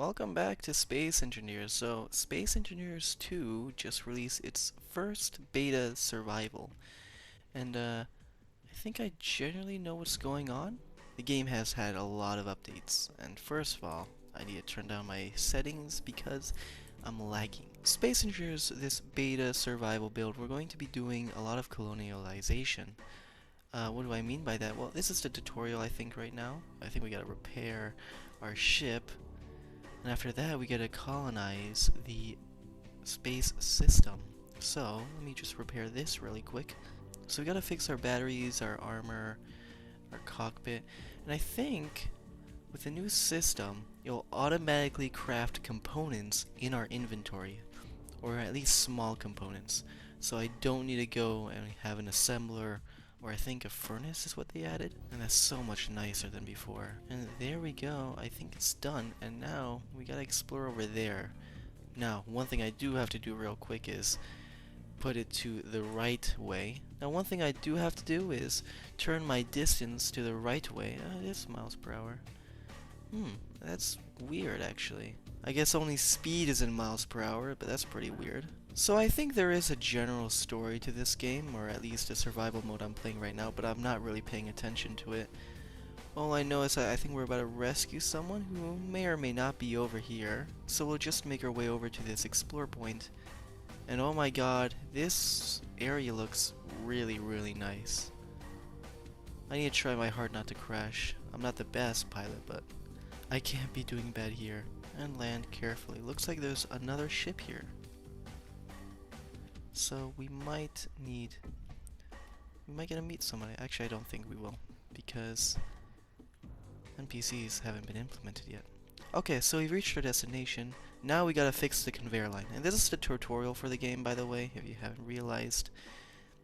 welcome back to Space Engineers. So, Space Engineers 2 just released its first beta survival, and I think I generally know what's going on. The game has had a lot of updates, and first of all, I need to turn down my settings because I'm lagging. Space Engineers, this beta survival build, we're going to be doing a lot of colonialization. What do I mean by that? Well, this is the tutorial I think right now. I think we gotta repair our ship. And after that, we gotta colonize the space system. So, let me just repair this really quick. So we gotta fix our batteries, our armor, our cockpit. And I think with the new system, you'll automatically craft components in our inventory. Or at least small components. So I don't need to go and have an assembler, or I think a furnace is what they added. And that's so much nicer than before. And there we go, I think it's done. And now, we gotta explore over there. Now, one thing I do have to do real quick is put it to the right way. Now, one thing I do have to do is turn my distance to the right way. It is miles per hour. That's weird actually. I guess only speed is in miles per hour, but that's pretty weird. So I think there is a general story to this game, or at least a survival mode I'm playing right now, but I'm not really paying attention to it. All I know is that I think we're about to rescue someone who may or may not be over here. So we'll just make our way over to this explore point. And oh my god, this area looks really, really nice. I need to try my hard not to crash. I'm not the best pilot, but I can't be doing bad here. And land carefully. Looks like there's another ship here. So we might get to meet somebody. Actually, I don't think we will, because NPCs haven't been implemented yet. Okay, so we've reached our destination. Now we gotta fix the conveyor line. And this is the tutorial for the game, by the way, if you haven't realized.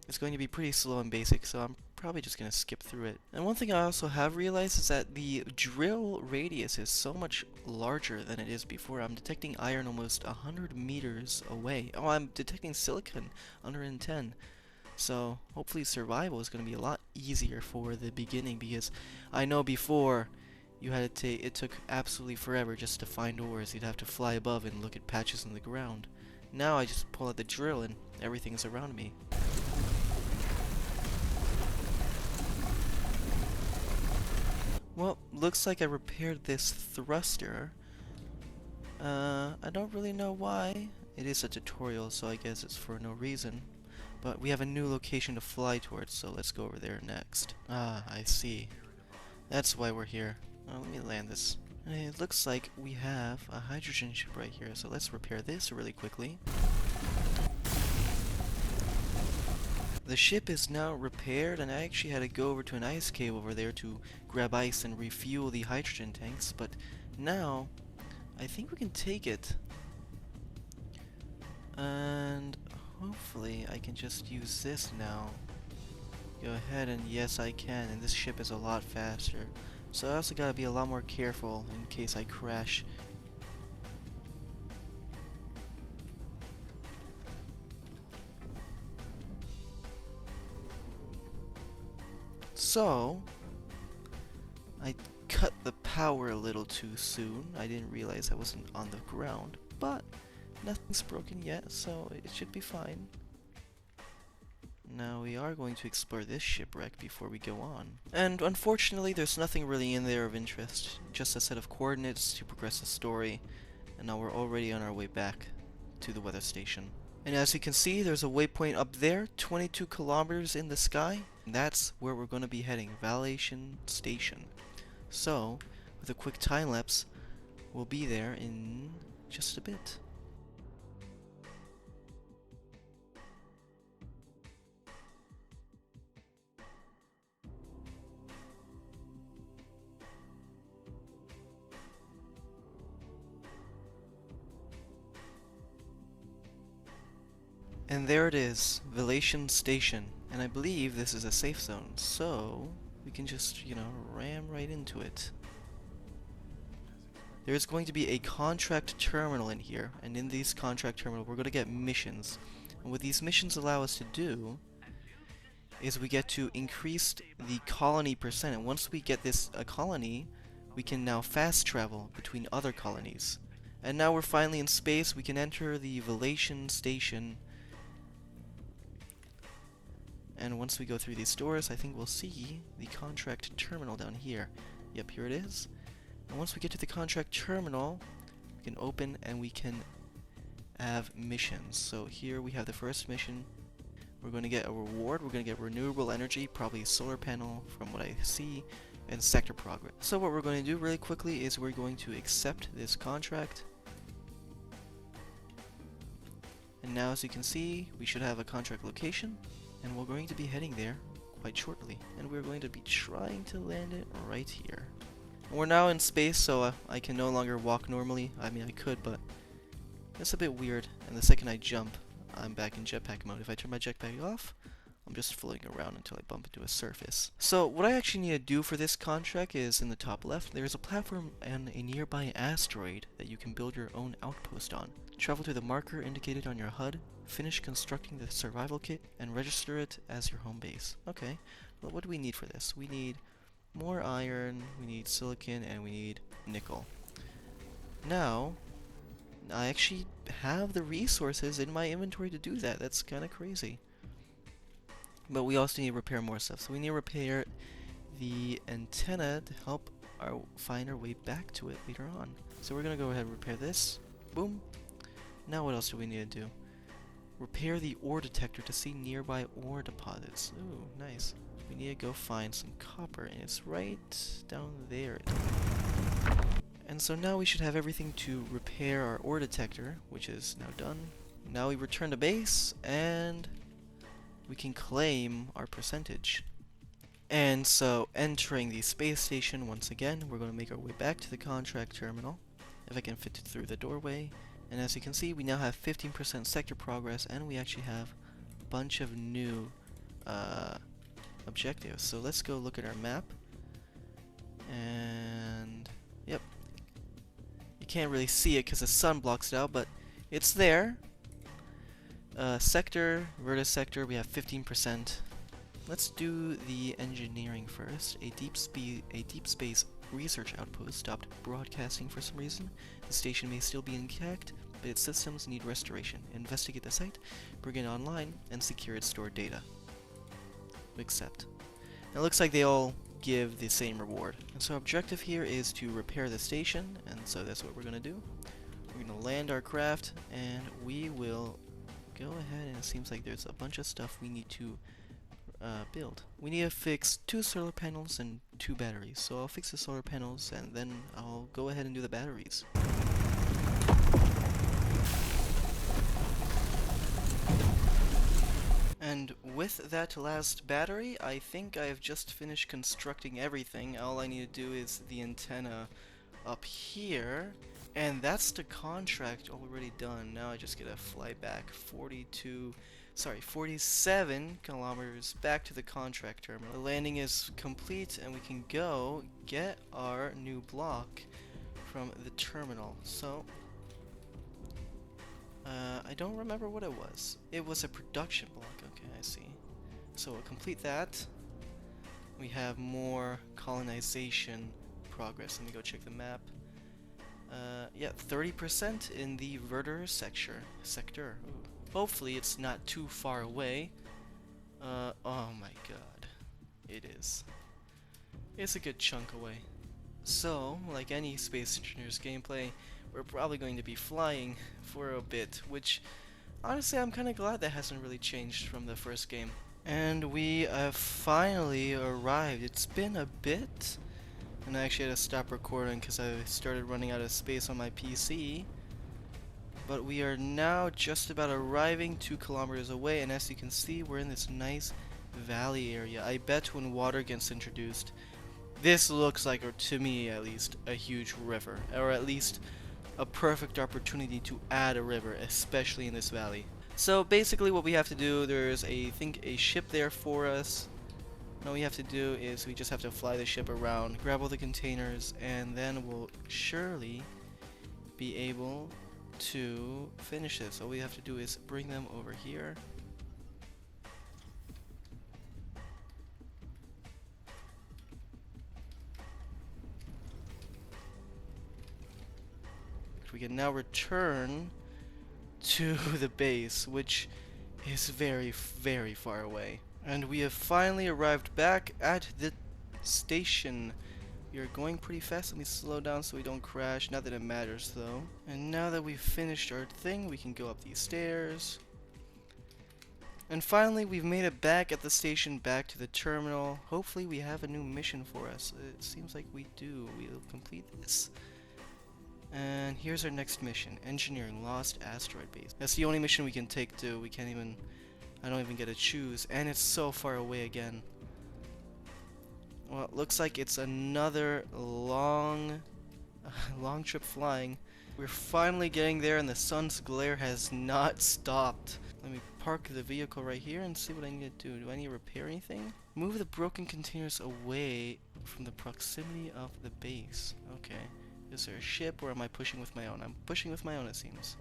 It's going to be pretty slow and basic, so I'm probably just gonna skip through it. And one thing I also have realized is that the drill radius is so much larger than it is before. I'm detecting iron almost 100 meters away. Oh, I'm detecting silicon 110. So hopefully survival is gonna be a lot easier for the beginning, because I know before you had to it took absolutely forever just to find ores. You'd have to fly above and look at patches in the ground. Now I just pull out the drill and everything is around me. Well, looks like I repaired this thruster. I don't really know why. It is a tutorial, so I guess it's for no reason. But we have a new location to fly towards, so let's go over there next. Ah, I see. That's why we're here. Let me land this. And it looks like we have a hydrogen ship right here, so let's repair this really quickly. The ship is now repaired, and I actually had to go over to an ice cave over there to grab ice and refuel the hydrogen tanks, but now I think we can take it. And hopefully I can just use this now. Go ahead, and yes I can, and this ship is a lot faster. So I also gotta be a lot more careful in case I crash. So, I cut the power a little too soon. I didn't realize I wasn't on the ground, but nothing's broken yet, so it should be fine. Now we are going to explore this shipwreck before we go on. And unfortunately, there's nothing really in there of interest, just a set of coordinates to progress the story, and now we're already on our way back to the weather station. And as you can see, there's a waypoint up there, 22 kilometers in the sky. And that's where we're going to be heading, Validation Station. So, with a quick time lapse, we'll be there in just a bit. And there it is, Validation Station. And I believe this is a safe zone, so we can just, ram right into it. There's going to be a contract terminal in here, and in this contract terminal we're going to get missions. And what these missions allow us to do is we get to increase the colony percent, and once we get this colony, we can now fast travel between other colonies. And now we're finally in space. We can enter the Velation station. And once we go through these doors, I think we'll see the contract terminal down here. Yep, here it is. And once we get to the contract terminal, we can open and we can have missions. So here we have the first mission. We're going to get a reward. We're going to get renewable energy, probably a solar panel from what I see, and sector progress. So what we're going to do really quickly is we're going to accept this contract. And now, as you can see, we should have a contract location, and we're going to be heading there quite shortly. And we're going to be trying to land it right here. We're now in space, so I can no longer walk normally. I mean, I could, but it's a bit weird. And the second I jump, I'm back in jetpack mode. If I turn my jetpack off, I'm just floating around until I bump into a surface. So what I actually need to do for this contract is in the top left, there's a platform and a nearby asteroid that you can build your own outpost on. Travel to the marker indicated on your HUD, finish constructing the survival kit, and register it as your home base. Okay, well, what do we need for this? We need more iron, we need silicon, and we need nickel. Now, I actually have the resources in my inventory to do that. That's kind of crazy. But we also need to repair more stuff. So we need to repair the antenna to help find our way back to it later on. So we're going to go ahead and repair this. Boom. Now what else do we need to do? Repair the ore detector to see nearby ore deposits. Ooh, nice. We need to go find some copper, and it's right down there. And so now we should have everything to repair our ore detector, which is now done. Now we return to base, and we can claim our percentage. And so, entering the space station once again, we're going to make our way back to the contract terminal, if I can fit it through the doorway. And as you can see, we now have 15% sector progress, and we actually have a bunch of new objectives. So let's go look at our map. And yep, you can't really see it because the sun blocks it out, but it's there. Sector, Vertus sector, we have 15%. Let's do the engineering first. A deep space research outpost stopped broadcasting for some reason. The station may still be intact, but its systems need restoration. Investigate the site, bring it online, and secure its stored data. Accept. Now it looks like they all give the same reward. And so our objective here is to repair the station, and so that's what we're going to do. We're going to land our craft, and we will go ahead, and it seems like there's a bunch of stuff we need to build. We need to fix 2 solar panels and 2 batteries. So I'll fix the solar panels, and then I'll go ahead and do the batteries. And with that last battery, I think I've just finished constructing everything. All I need to do is the antenna up here, and that's the contract already done. Now I just get to fly back 47 kilometers back to the contract terminal. The landing is complete, and we can go get our new block from the terminal. So I don't remember what it was. It was a production block. Okay, I see. So we'll complete that. We have more colonization progress. Let me go check the map. Yeah, 30% in the Vertus sector. Ooh. Hopefully it's not too far away. Oh my god. It is. It's a good chunk away. So, like any Space Engineers gameplay, we're probably going to be flying for a bit, which honestly I'm kind of glad that hasn't really changed from the first game. And we have finally arrived. It's been a bit, and I actually had to stop recording because I started running out of space on my PC. But we are now just about arriving 2 kilometers away, and as you can see, we're in this nice valley area. I bet when water gets introduced, this looks like, or to me at least, a huge river, or at least a perfect opportunity to add a river, especially in this valley. So basically what we have to do, there's I think a ship there for us. All we have to do is we just have to fly the ship around, grab all the containers, and then we'll surely be able to finish this. All we have to do is bring them over here. We can now return to the base, which is very, very far away. And we have finally arrived back at the station. We are going pretty fast. Let me slow down so we don't crash. Not that it matters though. And now that we've finished our thing, we can go up these stairs. And finally, we've made it back at the station, back to the terminal. Hopefully we have a new mission for us. It seems like we do. We'll complete this. And here's our next mission. Engineering Lost Asteroid Base. That's the only mission we can take too. We can't even... I don't even get to choose. And it's so far away again. Well, it looks like it's another long trip flying. We're finally getting there and the sun's glare has not stopped. Let me park the vehicle right here and see what I need to do. Do I need to repair anything? Move the broken containers away from the proximity of the base. Okay. Is there a ship or am I pushing with my own? I'm pushing with my own, it seems.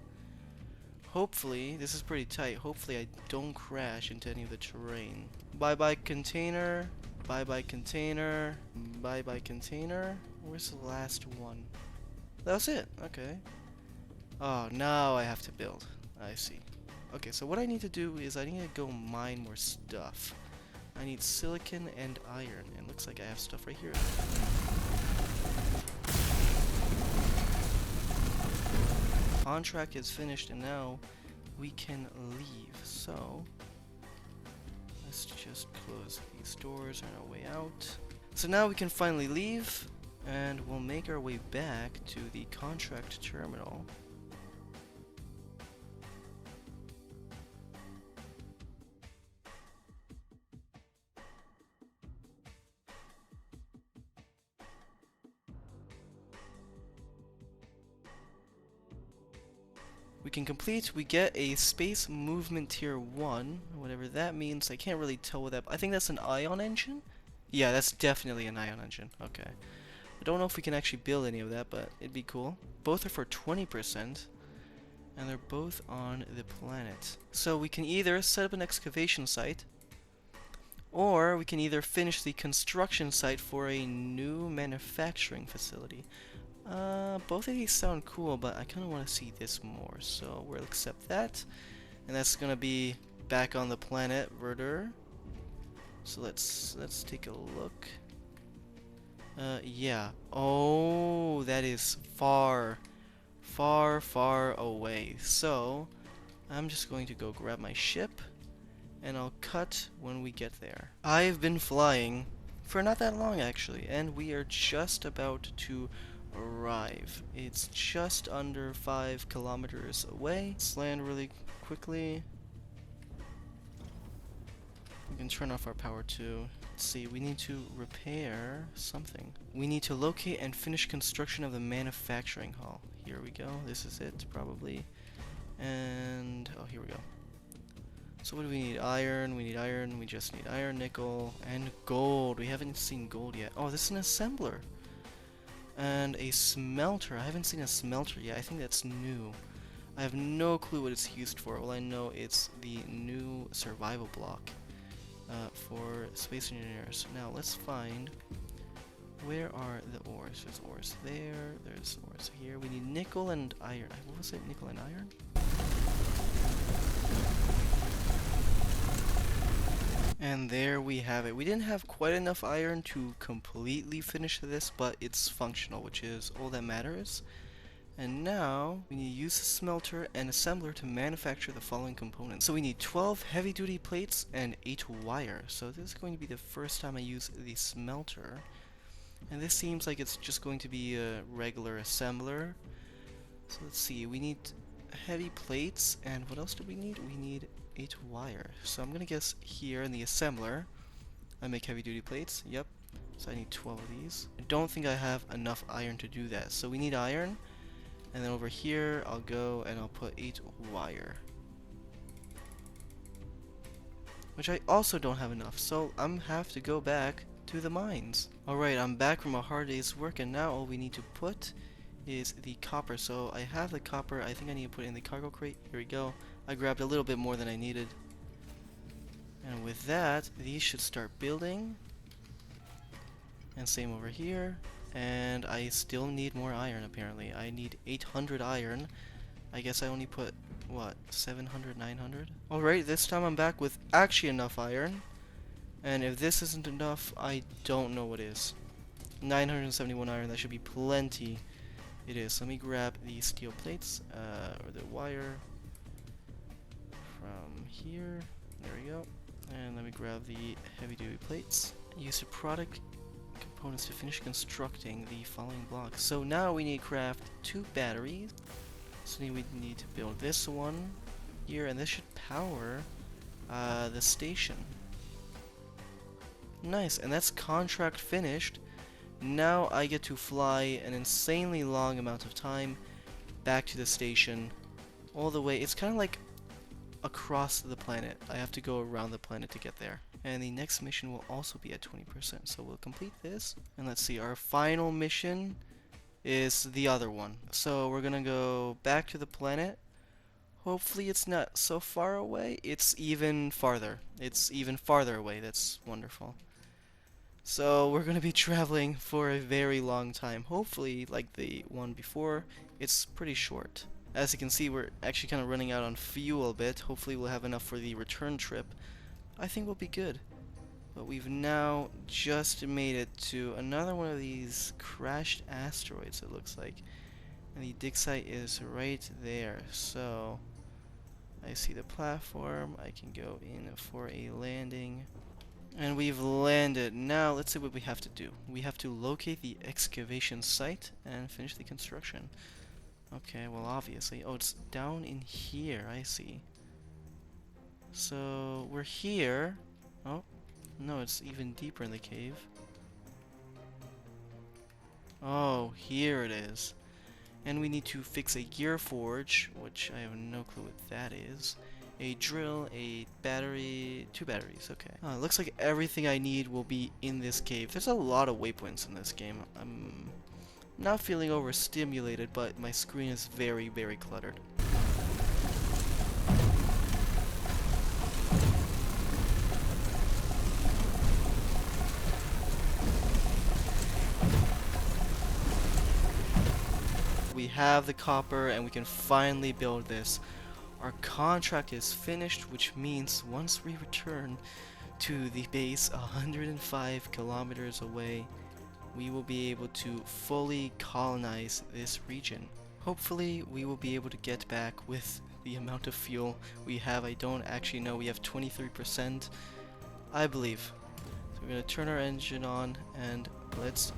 Hopefully, this is pretty tight. Hopefully I don't crash into any of the terrain. Bye-bye container. Bye-bye container. Bye-bye container. Where's the last one? That was it. Okay. Oh, now I have to build. I see. Okay, so what I need to do is I need to go mine more stuff. I need silicon and iron. And it looks like I have stuff right here. Contract is finished and now we can leave. So let's just close these doors on our way out. So now we can finally leave and we'll make our way back to the contract terminal. We can complete, we get a space movement tier 1, whatever that means. I can't really tell what that, I think that's an ion engine? Yeah, that's definitely an ion engine, okay. I don't know if we can actually build any of that, but it'd be cool. Both are for 20%, and they're both on the planet. So we can either set up an excavation site, or we can either finish the construction site for a new manufacturing facility. Both of these sound cool, but I kind of want to see this more, so we'll accept that. And that's gonna be back on the planet Verder. So let's take a look. Yeah. Oh, that is far, far, far away. So I'm just going to go grab my ship, and I'll cut when we get there. I've been flying for not that long actually, and we are just about to arrive. It's just under 5 kilometers away. Let's land really quickly. We can turn off our power too. Let's see, we need to repair something. We need to locate and finish construction of the manufacturing hall. Here we go. This is it, probably. And, oh, here we go. So what do we need? Iron, we need iron, we just need iron, nickel, and gold. We haven't seen gold yet. Oh, this is an assembler. And a smelter. I haven't seen a smelter yet. I think that's new. I have no clue what it's used for. All I know it's the new survival block for space engineers. Now let's find, where are the ores? There's ores there. There's ores here. We need nickel and iron. What was it? Nickel and iron? And there we have it. We didn't have quite enough iron to completely finish this, but it's functional, which is all that matters. And now we need to use the smelter and assembler to manufacture the following components. So we need 12 heavy-duty plates and 8 wire. So this is going to be the first time I use the smelter. And this seems like it's just going to be a regular assembler. So let's see, we need heavy plates, and what else do we need? We need 8 wire. So I'm gonna guess here in the assembler I make heavy duty plates. Yep. So I need 12 of these. I don't think I have enough iron to do that. So we need iron. And then over here I'll go and I'll put 8 wire. Which I also don't have enough. So I'm have to go back to the mines. Alright, I'm back from a hard day's work, and now all we need to put is the copper. So I have the copper. I think I need to put it in the cargo crate. Here we go. I grabbed a little bit more than I needed. And with that, these should start building. And same over here. And I still need more iron, apparently. I need 800 iron. I guess I only put, what, 700, 900? Alright, this time I'm back with actually enough iron. And if this isn't enough, I don't know what is. 971 iron, that should be plenty. It is. Let me grab the steel plates, or the wire from here. There we go. And let me grab the heavy-duty plates. Use the product components to finish constructing the following blocks. So now we need to craft 2 batteries. So we need to build this one here, and this should power the station. Nice, and that's contract finished. Now I get to fly an insanely long amount of time back to the station, all the way. It's kind of like across the planet. I have to go around the planet to get there. And the next mission will also be at 20%. So we'll complete this. And let's see, our final mission is the other one. So we're gonna go back to the planet. Hopefully it's not so far away. It's even farther. It's even farther away. That's wonderful. So we're going to be traveling for a very long time. Hopefully, like the one before, it's pretty short. As you can see, we're actually kind of running out on fuel a bit. Hopefully we'll have enough for the return trip. I think we'll be good. But we've now just made it to another one of these crashed asteroids, it looks like. And the dig site is right there. So I see the platform. I can go in for a landing. And we've landed. Now let's see what we have to do. We have to locate the excavation site and finish the construction. Okay, well obviously. Oh, it's down in here. I see. So we're here. Oh, no, it's even deeper in the cave. Oh, here it is. And we need to fix a gear forge, which I have no clue what that is. A drill, a battery, 2 batteries, okay. It looks like everything I need will be in this cave. There's a lot of waypoints in this game. I'm not feeling overstimulated, but my screen is very, very cluttered. We have the copper and we can finally build this. Our contract is finished, which means once we return to the base 105 kilometers away, we will be able to fully colonize this region. Hopefully we will be able to get back with the amount of fuel we have. I don't actually know. We have 23%, I believe. So we're going to turn our engine on and let's...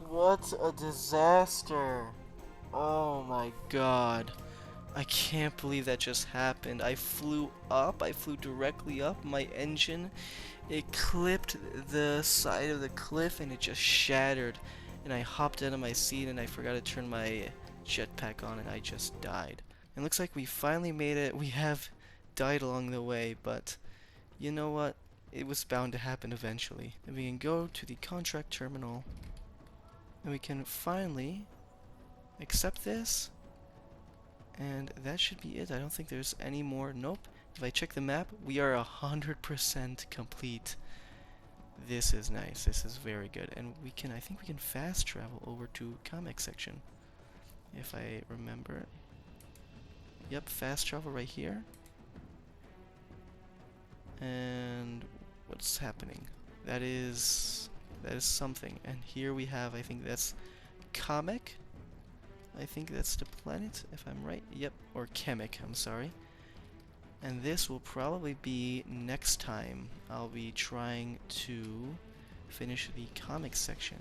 What a disaster. Oh my god. I can't believe that just happened. I flew up, I flew directly up, my engine, it clipped the side of the cliff and it just shattered. And I hopped out of my seat and I forgot to turn my jetpack on and I just died. It looks like we finally made it. We have died along the way, but you know what? It was bound to happen eventually. And we can go to the contract terminal. And we can finally accept this, and that should be it. I don't think there's any more. Nope. If I check the map, we are 100% complete. This is nice. This is very good. And we can, I think we can fast travel over to comic section, if I remember. Yep, fast travel right here. And what's happening? That is something. And here we have, I think that's Comic. I think that's the planet, if I'm right. Yep, or Chemic, I'm sorry. And this will probably be next time. I'll be trying to finish the comic section.